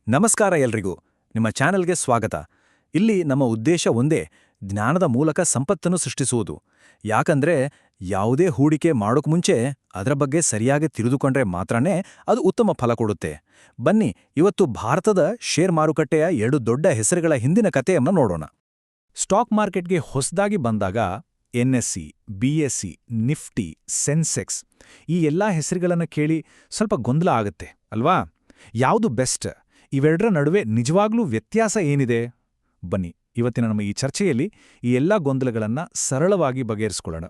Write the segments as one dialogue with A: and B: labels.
A: ನಮಸ್ಕಾರ ಎಲ್ರಿಗೂ. ನಿಮ್ಮ ಚಾನೆಲ್ಗೆ ಸ್ವಾಗತ. ಇಲ್ಲಿ ನಮ್ಮ ಉದ್ದೇಶ ಒಂದೇ, ಜ್ಞಾನದ ಮೂಲಕ ಸಂಪತ್ತನ್ನು ಸೃಷ್ಟಿಸುವುದು. ಯಾಕಂದ್ರೆ ಯಾವುದೇ ಹೂಡಿಕೆ ಮಾಡೋಕ್ ಮುಂಚೆ ಅದರ ಬಗ್ಗೆ ಸರಿಯಾಗಿ ತಿಳಿದುಕೊಂಡ್ರೆ ಮಾತ್ರನೇ ಅದು ಉತ್ತಮ ಫಲ ಕೊಡುತ್ತೆ. ಬನ್ನಿ, ಇವತ್ತು ಭಾರತದ ಶೇರ್ ಮಾರುಕಟ್ಟೆಯ 2 ದೊಡ್ಡ ಹೆಸರುಗಳ ಹಿಂದಿನ ಕಥೆಯನ್ನು ನೋಡೋಣ. ಸ್ಟಾಕ್ ಮಾರ್ಕೆಟ್ಗೆ ಹೊಸದಾಗಿ ಬಂದಾಗ NSE, BSE, ನಿಫ್ಟಿ, ಸೆನ್ಸೆಕ್ಸ್ ಈ ಎಲ್ಲಾ ಹೆಸರುಗಳನ್ನು ಕೇಳಿ ಸ್ವಲ್ಪ ಗೊಂದಲ ಆಗುತ್ತೆ ಅಲ್ವಾ? ಯಾವುದು ಬೆಸ್ಟ್? ಇವೆರಡರ ನಡುವೆ ನಿಜವಾಗ್ಲೂ ವ್ಯತ್ಯಾಸ ಏನಿದೆ? ಬನ್ನಿ, ಇವತ್ತಿನ ನಮ್ಮ ಈ ಚರ್ಚೆಯಲ್ಲಿ ಈ ಎಲ್ಲಾ ಗೊಂದಲಗಳನ್ನ ಸರಳವಾಗಿ ಬಗೆಹರಿಸ್ಕೊಳ್ಳೋಣ.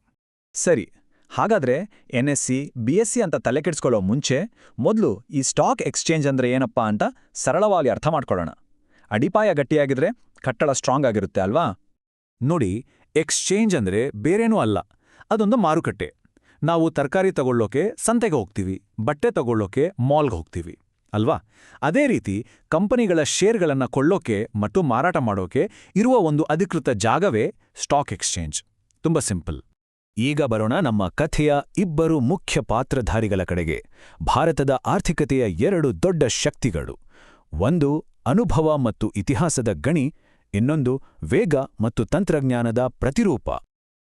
A: ಸರಿ, ಹಾಗಾದ್ರೆ NSE, BSE ಅಂತ ತಲೆಕೆಡಿಸ್ಕೊಳ್ಳೋ ಮುಂಚೆ ಮೊದಲು ಈ ಸ್ಟಾಕ್ ಎಕ್ಸ್ಚೇಂಜ್ ಅಂದ್ರೆ ಏನಪ್ಪಾ ಅಂತ ಸರಳವಾಗಿ ಅರ್ಥ ಮಾಡ್ಕೊಳ್ಳೋಣ. ಅಡಿಪಾಯ ಗಟ್ಟಿಯಾಗಿದ್ರೆ ಕಟ್ಟಡ ಸ್ಟ್ರಾಂಗ್ ಆಗಿರುತ್ತೆ ಅಲ್ವಾ? ನೋಡಿ, ಎಕ್ಸ್ಚೇಂಜ್ ಅಂದ್ರೆ ಬೇರೇನೂ ಅಲ್ಲ, ಅದೊಂದು ಮಾರುಕಟ್ಟೆ. ನಾವು ತರಕಾರಿ ತಗೊಳ್ಳೋಕೆ ಸಂತೆಗೆ ಹೋಗ್ತೀವಿ, ಬಟ್ಟೆ ತಗೊಳ್ಳೋಕೆ ಮಾಲ್ಗೆ ಹೋಗ್ತೀವಿ ಅಲ್ವಾ? ಅದೇ ರೀತಿ ಕಂಪನಿಗಳ ಶೇರ್ಗಳನ್ನು ಕೊಳ್ಳೋಕೆ ಮತ್ತು ಮಾರಾಟ ಮಾಡೋಕೆ ಇರುವ ಒಂದು ಅಧಿಕೃತ ಜಾಗವೇ ಸ್ಟಾಕ್ ಎಕ್ಸ್ಚೇಂಜ್. ತುಂಬ ಸಿಂಪಲ್. ಈಗ ಬರೋಣ ನಮ್ಮ ಕಥೆಯ ಇಬ್ಬರು ಮುಖ್ಯ ಪಾತ್ರಧಾರಿಗಳ ಕಡೆಗೆ. ಭಾರತದ ಆರ್ಥಿಕತೆಯ 2 ದೊಡ್ಡ ಶಕ್ತಿಗಳು. ಒಂದು ಅನುಭವ ಮತ್ತು ಇತಿಹಾಸದ ಗಣಿ, ಇನ್ನೊಂದು ವೇಗ ಮತ್ತು ತಂತ್ರಜ್ಞಾನದ ಪ್ರತಿರೂಪ.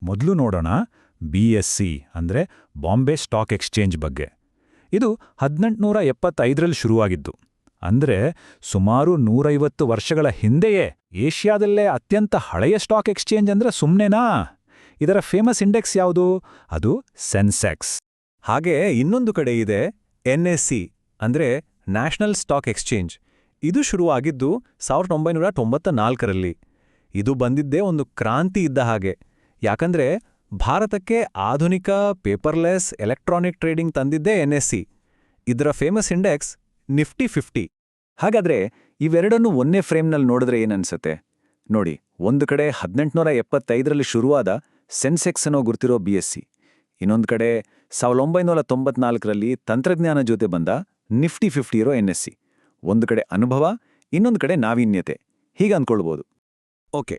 A: ಮೊದಲು ನೋಡೋಣ BSE ಅಂದ್ರೆ ಬಾಂಬೆ ಸ್ಟಾಕ್ ಎಕ್ಸ್ಚೇಂಜ್ ಬಗ್ಗೆ. ಇದು 1875ರಲ್ಲಿ ಶುರುವಾಗಿದ್ದು. ಅಂದ್ರೆ ಸುಮಾರು 150 ವರ್ಷಗಳ ಹಿಂದೆಯೇ. ಏಷ್ಯಾದಲ್ಲೇ ಅತ್ಯಂತ ಹಳೆಯ ಸ್ಟಾಕ್ ಎಕ್ಸ್ಚೇಂಜ್ ಅಂದ್ರೆ ಸುಮ್ನೆನಾ? ಇದರ ಫೇಮಸ್ ಇಂಡೆಕ್ಸ್ ಯಾವುದು? ಅದು ಸೆನ್ಸೆಕ್ಸ್. ಹಾಗೆ ಇನ್ನೊಂದು ಕಡೆ ಇದೆ NSE ಅಂದ್ರೆ ನ್ಯಾಷನಲ್ ಸ್ಟಾಕ್ ಎಕ್ಸ್ಚೇಂಜ್. ಇದು ಶುರುವಾಗಿದ್ದು 1994ರಲ್ಲಿ. ಇದು ಬಂದಿದ್ದೇ ಒಂದು ಕ್ರಾಂತಿ ಇದ್ದ ಹಾಗೆ. ಯಾಕಂದ್ರೆ ಭಾರತಕ್ಕೆ ಆಧುನಿಕ ಪೇಪರ್ಲೆಸ್ ಎಲೆಕ್ಟ್ರಾನಿಕ್ ಟ್ರೇಡಿಂಗ್ ತಂದಿದ್ದೇ NSE. ಇದರ ಫೇಮಸ್ ಇಂಡೆಕ್ಸ್ ನಿಫ್ಟಿ 50. ಹಾಗಾದ್ರೆ ಇವೆರಡನ್ನೂ ಒಂದೇ ಫ್ರೇಮ್ನಲ್ಲಿ ನೋಡಿದ್ರೆ ಏನನ್ಸುತ್ತೆ? ನೋಡಿ, ಒಂದು ಕಡೆ 1875ರಲ್ಲಿ ಶುರುವಾದ ಸೆನ್ಸೆಕ್ಸ್ ಅನ್ನೋ ಗುರ್ತಿರೋ BSE, ಇನ್ನೊಂದು ಕಡೆ 1994ರಲ್ಲಿ ತಂತ್ರಜ್ಞಾನ ಜೊತೆ ಬಂದ ನಿಫ್ಟಿ 50 ಇರೋ NSE. ಒಂದು ಕಡೆ ಅನುಭವ, ಇನ್ನೊಂದು ಕಡೆ ನಾವೀನ್ಯತೆ, ಹೀಗೆ ಅಂದ್ಕೊಳ್ಬೋದು. ಓಕೆ,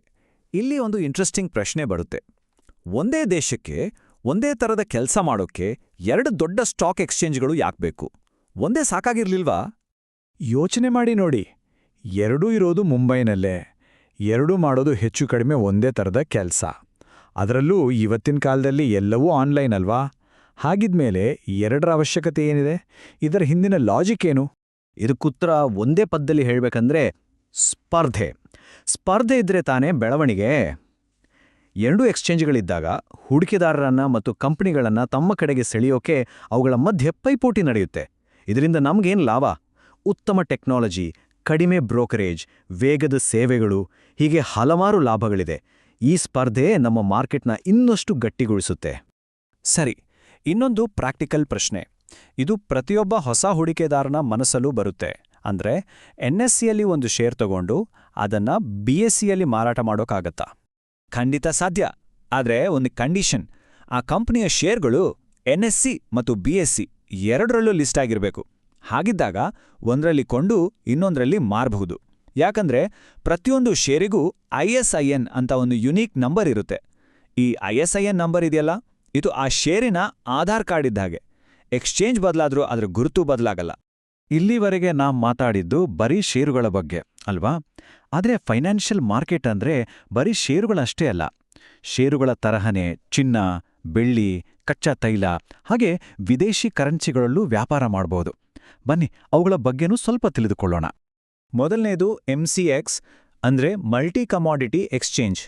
A: ಇಲ್ಲಿ ಒಂದು ಇಂಟ್ರೆಸ್ಟಿಂಗ್ ಪ್ರಶ್ನೆ ಬರುತ್ತೆ. ಒಂದೇ ದೇಶಕ್ಕೆ ಒಂದೇ ಥರದ ಕೆಲಸ ಮಾಡೋಕ್ಕೆ 2 ದೊಡ್ಡ ಸ್ಟಾಕ್ ಎಕ್ಸ್ಚೇಂಜ್ಗಳು ಯಾಕ್ಬೇಕು? ಒಂದೇ ಸಾಕಾಗಿರ್ಲಿಲ್ವಾ? ಯೋಚನೆ ಮಾಡಿ ನೋಡಿ, ಎರಡೂ ಇರೋದು ಮುಂಬೈನಲ್ಲೇ, ಎರಡೂ ಮಾಡೋದು ಹೆಚ್ಚು ಕಡಿಮೆ ಒಂದೇ ಥರದ ಕೆಲಸ. ಅದರಲ್ಲೂ ಇವತ್ತಿನ ಕಾಲದಲ್ಲಿ ಎಲ್ಲವೂ ಆನ್ಲೈನ್ ಅಲ್ವಾ? ಹಾಗಿದ್ಮೇಲೆ ಎರಡರ ಅವಶ್ಯಕತೆ ಏನಿದೆ? ಇದರ ಹಿಂದಿನ ಲಾಜಿಕ್ ಏನು? ಇದಕ್ಕುತ್ತರ ಒಂದೇ ಪದದಲ್ಲಿ ಹೇಳಬೇಕಂದ್ರೆ ಸ್ಪರ್ಧೆ. ಸ್ಪರ್ಧೆ ಇದ್ರೆ ತಾನೇ ಬೆಳವಣಿಗೆ. 2 ಎಕ್ಸ್ಚೇಂಜ್ಗಳಿದ್ದಾಗ ಹೂಡಿಕೆದಾರರನ್ನ ಮತ್ತು ಕಂಪನಿಗಳನ್ನ ತಮ್ಮ ಕಡೆಗೆ ಸೆಳೆಯೋಕೆ ಅವುಗಳ ಮಧ್ಯೆ ಪೈಪೋಟಿ ನಡೆಯುತ್ತೆ. ಇದರಿಂದ ನಮಗೇನು ಲಾಭ? ಉತ್ತಮ ಟೆಕ್ನಾಲಜಿ, ಕಡಿಮೆ ಬ್ರೋಕರೇಜ್, ವೇಗದ ಸೇವೆಗಳು, ಹೀಗೆ ಹಲವಾರು ಲಾಭಗಳಿದೆ. ಈ ಸ್ಪರ್ಧೆ ನಮ್ಮ ಮಾರ್ಕೆಟ್ನ ಇನ್ನಷ್ಟು ಗಟ್ಟಿಗೊಳಿಸುತ್ತೆ. ಸರಿ, ಇನ್ನೊಂದು ಪ್ರಾಕ್ಟಿಕಲ್ ಪ್ರಶ್ನೆ. ಇದು ಪ್ರತಿಯೊಬ್ಬ ಹೊಸ ಹೂಡಿಕೆದಾರನ ಮನಸ್ಸಲ್ಲೂ ಬರುತ್ತೆ. ಅಂದ್ರೆ NSEಯಲ್ಲಿ ಒಂದು ಶೇರ್ ತಗೊಂಡು ಅದನ್ನ BSEಯಲ್ಲಿ ಮಾರಾಟ ಮಾಡೋಕ್ಕಾಗತ್ತಾ? ಖಂಡಿತ ಸಾಧ್ಯ. ಆದ್ರೆ ಒಂದು ಕಂಡೀಷನ್, ಆ ಕಂಪನಿಯ ಶೇರ್ಗಳು NSE ಮತ್ತು BSE ಎರಡರಲ್ಲೂ ಲಿಸ್ಟ್ ಆಗಿರಬೇಕು. ಹಾಗಿದ್ದಾಗ ಒಂದರಲ್ಲಿ ಕೊಂಡು ಇನ್ನೊಂದರಲ್ಲಿ ಮಾರಬಹುದು. ಯಾಕಂದ್ರೆ ಪ್ರತಿಯೊಂದು ಶೇರಿಗೂ ISIN ಅಂತ ಒಂದು ಯುನೀಕ್ ನಂಬರ್ ಇರುತ್ತೆ. ಈ ISIN ನಂಬರ್ ಇದೆಯಲ್ಲ, ಇದು ಆ ಶೇರಿನ ಆಧಾರ್ ಕಾರ್ಡ್ ಇದ್ದ ಹಾಗೆ. ಎಕ್ಸ್ಚೇಂಜ್ ಬದಲಾದ್ರೂ ಅದರ ಗುರುತು ಬದಲಾಗಲ್ಲ. ಇಲ್ಲಿವರೆಗೆ ನಾವು ಮಾತಾಡಿದ್ದು ಬರೀ ಷೇರುಗಳ ಬಗ್ಗೆ ಅಲ್ವಾ? ಆದರೆ ಫೈನಾನ್ಷಿಯಲ್ ಮಾರ್ಕೆಟ್ ಅಂದ್ರೆ ಬರೀ ಷೇರುಗಳಷ್ಟೇ ಅಲ್ಲ. ಷೇರುಗಳ ತರಹನೇ ಚಿನ್ನ, ಬೆಳ್ಳಿ, ಕಚ್ಚಾ ತೈಲ, ಹಾಗೆ ವಿದೇಶಿ ಕರೆನ್ಸಿಗಳಲ್ಲೂ ವ್ಯಾಪಾರ ಮಾಡಬಹುದು. ಬನ್ನಿ, ಅವುಗಳ ಬಗ್ಗೆನೂ ಸ್ವಲ್ಪ ತಿಳಿದುಕೊಳ್ಳೋಣ. ಮೊದಲನೇದು MCX ಅಂದ್ರೆ ಮಲ್ಟಿ ಕಮಾಡಿಟಿ ಎಕ್ಸ್ಚೇಂಜ್.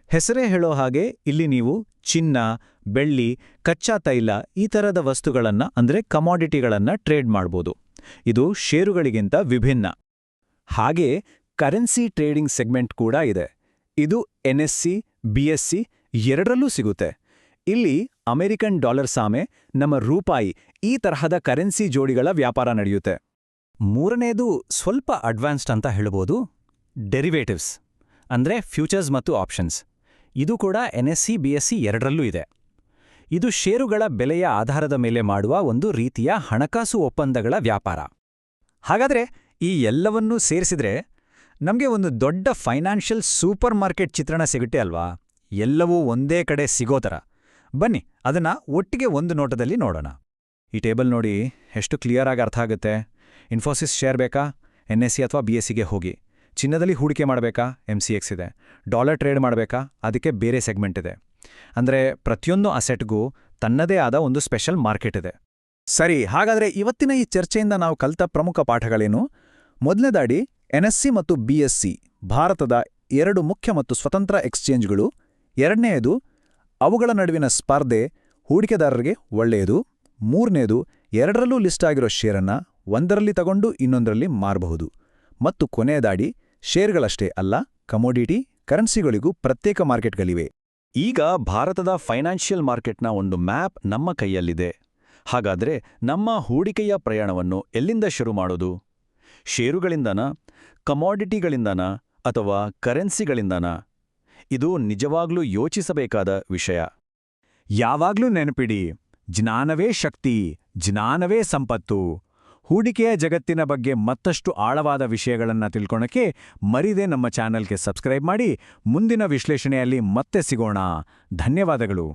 A: ಹೆಸರೇ ಹೇಳೋ ಹಾಗೆ ಇಲ್ಲಿ ನೀವು ಚಿನ್ನ, ಬೆಳ್ಳಿ, ಕಚ್ಚಾ ತೈಲ ಈ ಥರದ ವಸ್ತುಗಳನ್ನ ಅಂದ್ರೆ ಕಮಾಡಿಟಿಗಳನ್ನ ಟ್ರೇಡ್ ಮಾಡ್ಬೋದು. ಇದು ಷೇರುಗಳಿಗಿಂತ ವಿಭಿನ್ನ. ಹಾಗೆ ಕರೆನ್ಸಿ ಟ್ರೇಡಿಂಗ್ ಸೆಗ್ಮೆಂಟ್ ಕೂಡ ಇದೆ. ಇದು NSE, BSE ಎರಡರಲ್ಲೂ ಸಿಗುತ್ತೆ. ಇಲ್ಲಿ ಅಮೆರಿಕನ್ ಡಾಲರ್ ಸಾಮೆ, ನಮ್ಮ ರೂಪಾಯಿ ಈ ತರಹದ ಕರೆನ್ಸಿ ಜೋಡಿಗಳ ವ್ಯಾಪಾರ ನಡೆಯುತ್ತೆ. ಮೂರನೇದು ಸ್ವಲ್ಪ ಅಡ್ವಾನ್ಸ್ಡ್ ಅಂತ ಹೇಳ್ಬೋದು, ಡೆರಿವೇಟಿವ್ಸ್ ಅಂದ್ರೆ ಫ್ಯೂಚರ್ಸ್ ಮತ್ತು ಆಪ್ಷನ್ಸ್. ಇದು ಕೂಡ NSE, BSE ಎರಡರಲ್ಲೂ ಇದೆ. ಇದು ಷೇರುಗಳ ಬೆಲೆಯ ಆಧಾರದ ಮೇಲೆ ಮಾಡುವ ಒಂದು ರೀತಿಯ ಹಣಕಾಸು ಒಪ್ಪಂದಗಳ ವ್ಯಾಪಾರ. ಹಾಗಾದ್ರೆ ಈ ಎಲ್ಲವನ್ನೂ ಸೇರಿಸಿದ್ರೆ ನಮಗೆ ಒಂದು ದೊಡ್ಡ ಫೈನಾನ್ಷಿಯಲ್ ಸೂಪರ್ ಮಾರ್ಕೆಟ್ ಚಿತ್ರಣ ಸಿಗುತ್ತೆ ಅಲ್ವಾ? ಎಲ್ಲವೂ ಒಂದೇ ಕಡೆ ಸಿಗೋ ಥರ. ಬನ್ನಿ, ಅದನ್ನ ಒಟ್ಟಿಗೆ ಒಂದು ನೋಟದಲ್ಲಿ ನೋಡೋಣ. ಈ ಟೇಬಲ್ ನೋಡಿ, ಎಷ್ಟು ಕ್ಲಿಯರ್ ಆಗಿ ಅರ್ಥ ಆಗುತ್ತೆ. ಇನ್ಫೋಸಿಸ್ ಶೇರ್ ಬೇಕಾ? NSE ಅಥವಾ BSEಗೆ ಹೋಗಿ. ಚಿನ್ನದಲ್ಲಿ ಹೂಡಿಕೆ ಮಾಡಬೇಕಾ? MCX ಇದೆ. ಡಾಲರ್ ಟ್ರೇಡ್ ಮಾಡಬೇಕಾ? ಅದಕ್ಕೆ ಬೇರೆ ಸೆಗ್ಮೆಂಟ್ ಇದೆ. ಅಂದ್ರೆ ಪ್ರತಿಯೊಂದು ಅಸೆಟ್ಗೂ ತನ್ನದೇ ಆದ ಒಂದು ಸ್ಪೆಷಲ್ ಮಾರ್ಕೆಟ್ ಇದೆ. ಸರಿ, ಹಾಗಾದ್ರೆ ಇವತ್ತಿನ ಈ ಚರ್ಚೆಯಿಂದ ನಾವು ಕಲಿತ ಪ್ರಮುಖ ಪಾಠಗಳೇನು? ಮೊದಲನೇದಾಗಿ NSE ಮತ್ತು BSE ಭಾರತದ 2 ಮುಖ್ಯ ಮತ್ತು ಸ್ವತಂತ್ರ ಎಕ್ಸ್ಚೇಂಜ್ಗಳು. ಎರಡನೆಯದು ಅವುಗಳ ನಡುವಿನ ಸ್ಪರ್ಧೆ ಹೂಡಿಕೆದಾರರಿಗೆ ಒಳ್ಳೆಯದು. ಮೂರನೇದು ಎರಡರಲ್ಲೂ ಲಿಸ್ಟ್ ಆಗಿರೋ ಷೇರನ್ನ ಒಂದರಲ್ಲಿ ತಗೊಂಡು ಇನ್ನೊಂದರಲ್ಲಿ ಮಾರಬಹುದು. ಮತ್ತು ಕೊನೆಯದಾಗಿ ಷೇರ್ಗಳಷ್ಟೇ ಅಲ್ಲ, ಕಮೋಡಿಟಿ, ಕರೆನ್ಸಿಗಳಿಗೂ ಪ್ರತ್ಯೇಕ ಮಾರ್ಕೆಟ್ಗಳಿವೆ. ಈಗ ಭಾರತದ ಫೈನಾನ್ಷಿಯಲ್ ಮಾರ್ಕೆಟ್ನ ಒಂದು ಮ್ಯಾಪ್ ನಮ್ಮ ಕೈಯಲ್ಲಿದೆ. ಹಾಗಾದ್ರೆ ನಮ್ಮ ಹೂಡಿಕೆಯ ಪ್ರಯಾಣವನ್ನು ಎಲ್ಲಿಂದ ಶುರು ಮಾಡೋದು? ಷೇರುಗಳಿಂದನಾ, ಕಮೋಡಿಟಿಗಳಿಂದನಾ ಅಥವಾ ಕರೆನ್ಸಿಗಳಿಂದನಾ? ಇದು ನಿಜವಾಗ್ಲೂ ಯೋಚಿಸಬೇಕಾದ ವಿಷಯ. ಯಾವಾಗ್ಲೂ ನೆನಪಿಡಿ, ಜ್ಞಾನವೇ ಶಕ್ತಿ, ಜ್ಞಾನವೇ ಸಂಪತ್ತು. ಹೂಡಿಕೆಯ ಜಗತ್ತಿನ ಬಗ್ಗೆ ಮತ್ತಷ್ಟು ಆಳವಾದ ವಿಷಯಗಳನ್ನು ತಿಳ್ಕೊಳಕ್ಕೆ ಮರಿದೆ ನಮ್ಮ ಚಾನೆಲ್ಗೆ ಸಬ್ಸ್ಕ್ರೈಬ್ ಮಾಡಿ. ಮುಂದಿನ ವಿಶ್ಲೇಷಣೆಯಲ್ಲಿ ಮತ್ತೆ ಸಿಗೋಣ. ಧನ್ಯವಾದಗಳು.